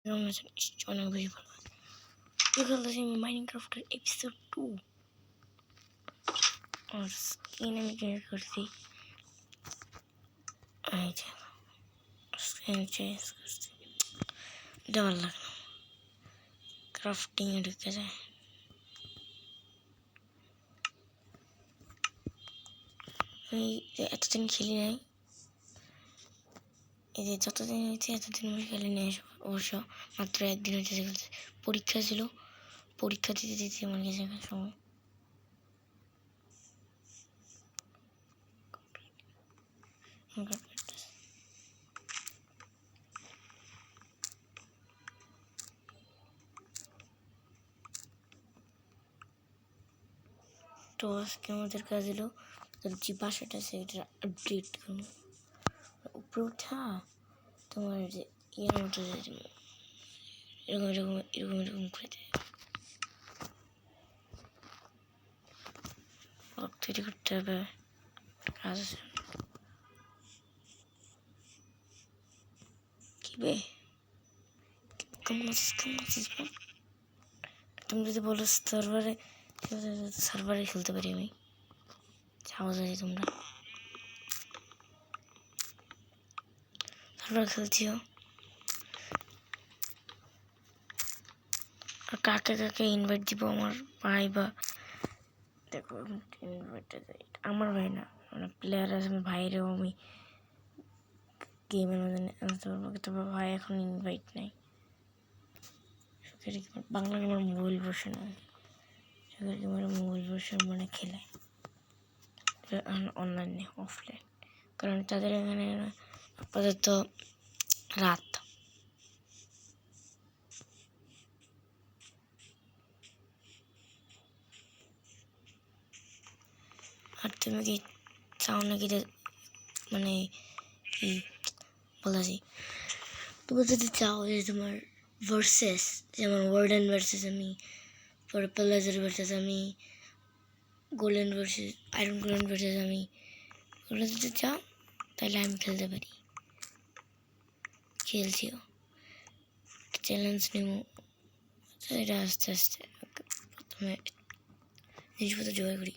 অনেক বেশি ভালো হয়। খেলতেছি আমি মাইনক্রাফটের এপিসোড 2 আর স্ক্রিন আমি চেঞ্জ করছি। এই যে স্ক্রিন চেঞ্জ করছি, এটা ভালো লাগে না। ক্রাফটিংয়ে ঢুকে যায়। আমি এতদিন খেলি নাই, এই যে যতদিন হয়েছে এতদিন আমি খেলি নাই অবশ্য। মাত্র একদিন হয়েছে খেলতে, পরীক্ষা ছিল, পরীক্ষা দিতে দিতে আমার গেছে সময়। তো আজকে আমাদের কাজ হলো যে বাসাটা আছে এটা আপডেট করুন। উপরে উঠা তোমার যে ইয়ের মতো এরকম এরকম এরকম এরকম করে দেয়, তৈরি করতে হবে। কাজ আছে কি বে, কেমন আছিস কেমন আছিস? তুমি যদি বলো সার্ভারে, সার্ভারে খেলতে পারি আমি। যাও যাই তোমরা সার্ভার খেলছিও। আর কাকে কাকে ইনভাইট দিব আমার ভাই বা দেখো ইনভাইট আমার ভাই না, মানে প্লেয়ার আছে আমার ভাইরেও আমি গেমের মধ্যে আনতে পারবো, তবে ভাই এখন ইনভাইট নেই। বাংলা গেমের মোবাইল ভার্সন হয়, সুখের গেমের মোবাইল ভার্সন মানে খেলে অনলাইন নেই, অফলাইন। কারণ তাদের এখানে আপাতত রাত। আর তুমি কি চাও নাকি মানে কি বলছি, তুমি যদি চাও যে তোমার ভার্সেস, যেমন ওয়ার্ডেন ভার্সেস আমি, পার্পল লেজার ভার্সেস আমি, golden versus iron golden versus আমি, ওগুলো যদি চাও তাহলে আমি খেলতে পারি, খেলছিও। চ্যালেঞ্জ নেব, এটা আস্তে আস্তে প্রথমে জিনিসপত্র জোগাড় করি।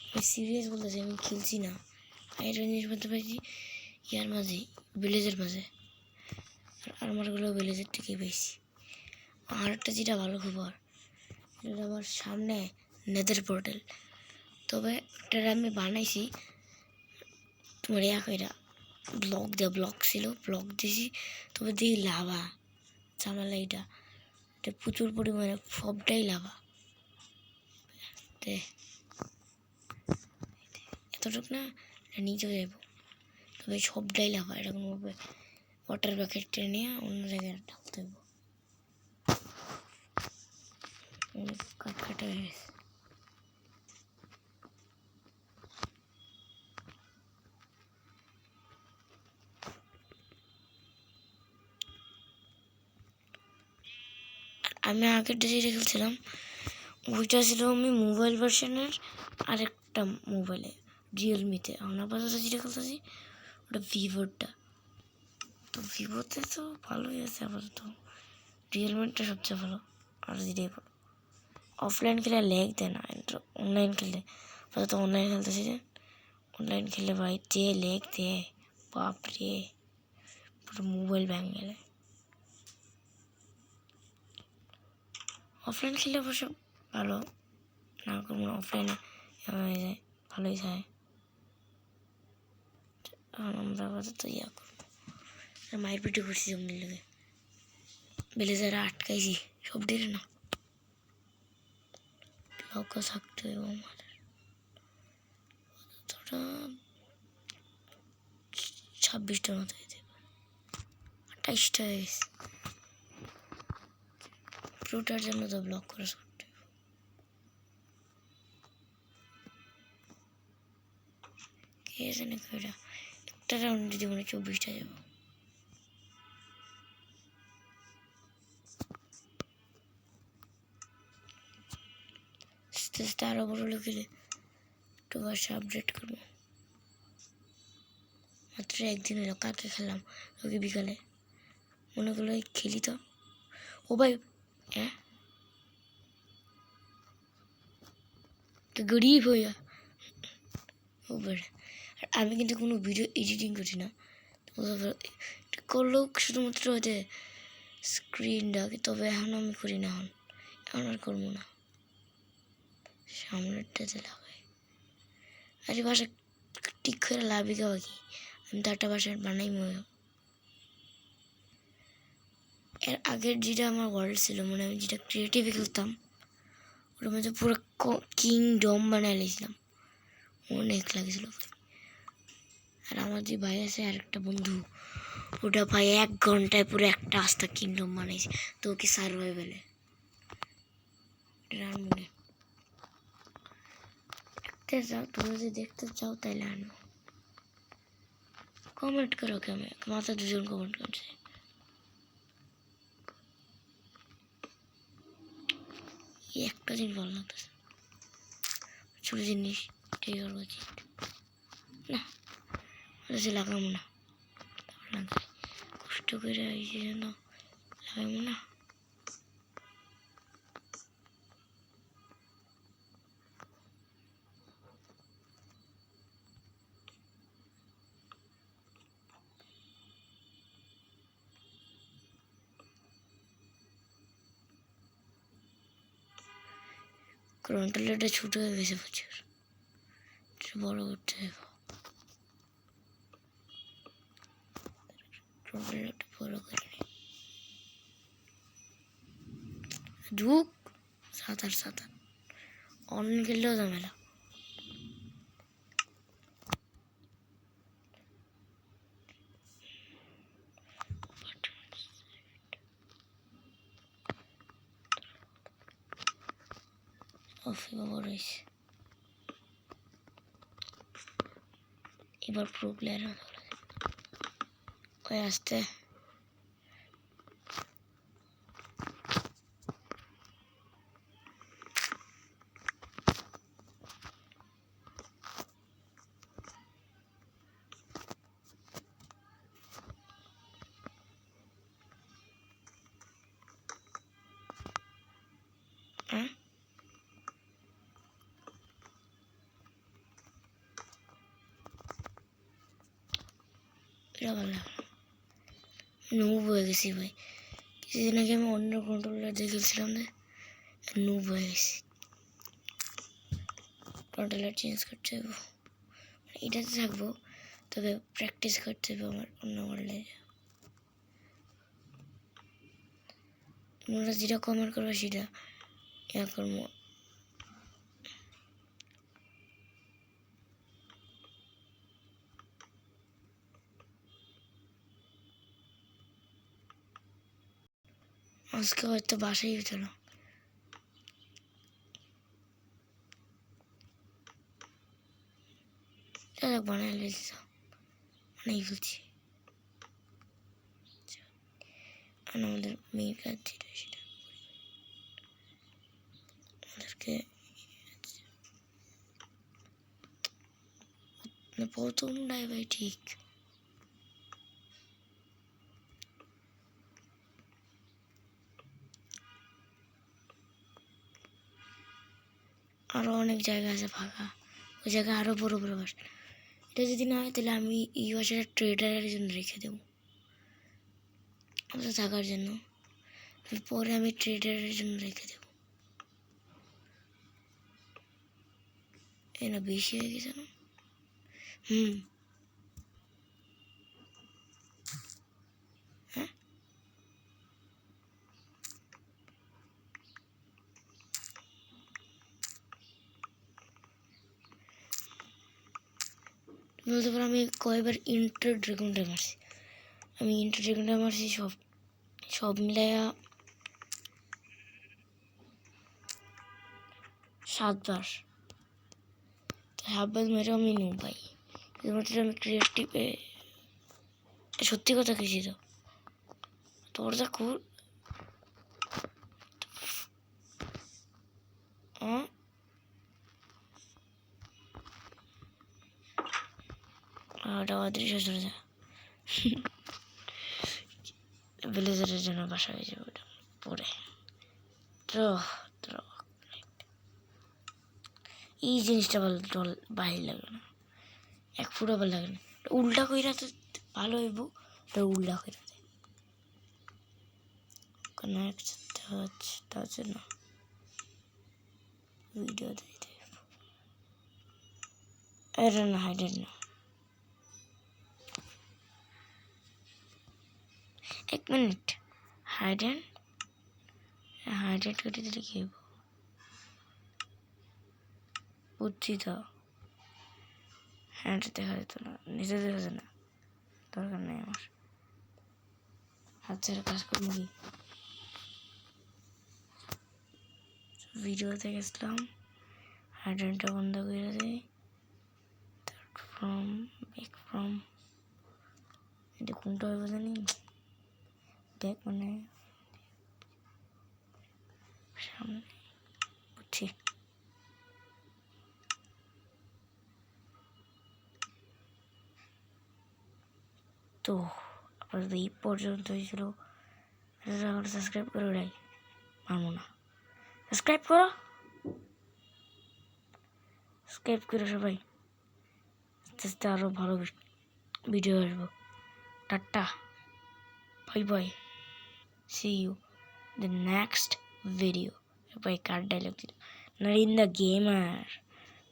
আমি সিরিয়াস বলতেছি, আমি খেলছি না। এটা জিনিসপত্র পাইছি ইয়ার মাঝে, ভিলেজের মাঝে। আর আমারগুলো ভিলেজের থেকেই পেয়েছি। আর একটা যেটা ভালো খবর, এটা আমার সামনে নেদার পোর্টাল, তবে ওটা আমি বানাইছি তোমার এটা ব্লক দেওয়া, ব্লক ছিল, ব্লক দিয়েছি, তবে দিই লাভা ঝামেলা। এটা প্রচুর পরিমাণে সবটাই লাভা, এতটুক না নিচেও যাইব, তবে সবটাই লাভা। এরকমভাবে ওয়াটার প্যাকেট টেনে অন্য জায়গায় ঢালতে হইব। কাট কাটা হয়ে গেছে। আমি আগের যেটা খেলছিলাম ওইটা ছিল আমি মোবাইল ভার্সনের আরেকটা মোবাইলে, রিয়েলমিতে। এখন আপাতত যেটা খেলতেছি ওটা ভিভোরটা। তো ভিভোতে তো ভালোই আছে আপাতত, রিয়েলমিটা সবচেয়ে ভালো। আর যেটাই ভালো, অফলাইন খেলে ল্যাগ দেয় না, অনলাইন খেললে আপাতত অনলাইন খেলতেছি যে, অনলাইন খেলে ভাই যে ল্যাগ দেয় বাপরে, পুরো মোবাইল ব্যাং গেলে। অফলাইন খেলে অবশ্য ভালো না, কোনো অফলাইনে হয়ে যায়, ভালোই যায়। এখন আমরা আপাতত ইয়া করবো, মায়ের পিঠে করছি জঙ্গলের লেগে, বেলেজারা আটকাইছি সব দিলে না, লক্ষ্য থাকতে হইব আমাদের। অতটা 26টার মতো হয়ে যাবে, 28টা হয়ে গেছে। পুরোটার জন্য তো ব্লক করে করতে হবে। কে জানে কয়টা, একটা রাউন্ড যদি মানে 24টা যাবো। আস্তে আস্তে আরো বড় লোকেলে একটু বাসা আপডেট করবো। মাত্র একদিন হলো, কালকে খেললাম, ওকে বিকালে মনে করলো খেলি তো ও ভাই হ্যাঁ তো গরিব হইয়া ও ভাই আর আমি কিন্তু কোনো ভিডিও এডিটিং করছি না করলেও শুধুমাত্র হচ্ছে স্ক্রিনটাকে, তবে এখন আমি করি না, এখন আর করবো না, সামনেরটাতে লাগাই। আর এই বাসা ঠিক করে লাভই খাওয়া কি, আমি তো একটা বাসায় বানাই মনে। এর আগের যেটা আমার ওয়ার্ল্ড ছিল, মানে আমি যেটা ক্রিয়েটিভে খেলতাম ওটার মধ্যে পুরো কিংডম বানাই লিখছিলাম, অনেক লাগছিল। আর আমার যে ভাই আছে আর একটা বন্ধু, ওটা ভাই 1 ঘন্টায় পুরো একটা আস্তা কিংডম বানাইছে, তো ওকে সার্ভাইভালে আর মনে দেখতে চাও, তুমি যদি দেখতে চাও তাহলে আনো, কমেন্ট করো। কেমন মাত্র 2 জন কমেন্ট করছে। একটা জিনিস ভালো লাগতেছে, ছোট জিনিস ঠিক করা উচিত না, লাগাবো না, লাগাই কষ্ট করে এই জন্য লাগাবো না। কন্ট্রোলারটা ছোট হয়ে গেছে প্রচুর, বড় করতে হবে, কন্ট্রোলারটা বড় করে ঢুক। 7 অন খেললেও ঝামেলা। বড় হয়েছে, এবার প্রো প্লেয়ার ওই আসতে এটা ভালো লাগলো, নুব হয়ে গেছি ভাই। কিছুদিন আগে আমি অন্য কন্ট্রোলার দিয়ে খেলছিলাম না, নুব হয়ে গেছি। কন্ট্রোলার চেঞ্জ করতে হবে, এটাতে থাকবো, তবে প্র্যাকটিস করতে হবে আমার অন্য ওয়ার্ল্ডে। তোমরা যেটা কমেন্ট করবে সেটা ইয়া করবো। আজকে হয়তো বাসাই হতো না, বানাই ফেলছি। আমাদের মেয়ের কাজ যেটা সেটা আমাদেরকে প্রথমটাই ভাই ঠিক। আরও অনেক জায়গা আছে ফাঁকা, ওই জায়গায় আরও বড় বড় বাস। এটা যদি না হয় তাহলে আমি এই বাসাটা ট্রেডারের জন্য রেখে দেবো, আমাদের থাকার জন্য। পরে আমি ট্রেডারের জন্য রেখে দেবো। না বেশি হয়ে গেছে না? হ্যাঁ বলতে পারো আমি কয়েকবার ইন্টার ড্রাগনটা মারছি, সব মিলাইয়া 7 বার। 7 বার মেরেও আমি নো পাই, শুধুমাত্র আমি ক্রিয়েটিভে। সত্যি কথা কিছু তো তোর যা খুব ওটা অদৃশ্য চলে যায়, ভিলেজারের জন্য বাসা হয়ে যাবে ওটা। তারপরে ড্র ড্র এই জিনিসটা ভালো ডল বাহির লাগে না, এক ফুটও ভালো লাগে না। উল্টা কইরা তো ভালো হইব, উল্টা কইরা কানেক্ট টাচ না ভিডিও দিতে এটা না হাইডেন না। এক মিনিট, হাইডেন করে দিলে কি হইব বুঝছি তো। হ্যাঁ এটা দেখা যেত না, নিজে দেখা যায় না, দরকার নেই আমার। হাত ছেড়ে কাজ করবো কি, ভিডিওতে গেছিলাম, হাইডেনটা বন্ধ করে দিই, ফ্রম ব্যাক ফ্রম এটা কোনটা হইব জানি, ব্যাক মানে সামনে, বুঝছি। তো আপাতত এই পর্যন্ত হয়েছিল, সাবস্ক্রাইব করে ওরাই মানবো না, সাবস্ক্রাইব করো সবাই, আস্তে আস্তে আরও ভালো ভিডিও আসবো। Ta ta, bye bye, see you the next video. ভাই কার ডায়লগ দিল, নরিন্দা gamer,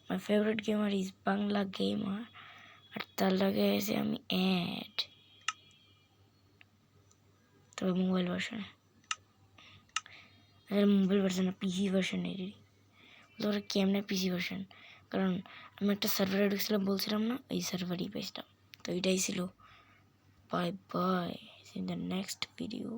my favourite gamer is Bangla gamer, আর তার লাগে এসে আমি অ্যাড, তবে মোবাইল ভার্সনে, মোবাইল ভার্সন না পিসি ভার্সন এর, ধরো কেমনে পিসি ভার্সন, কারণ আমি একটা সার্ভারে ঢুকছিলাম বলছিলাম না, এই সার্ভারই পেয়েছিলাম, তো এটাই ছিল। Bye bye, in the next video.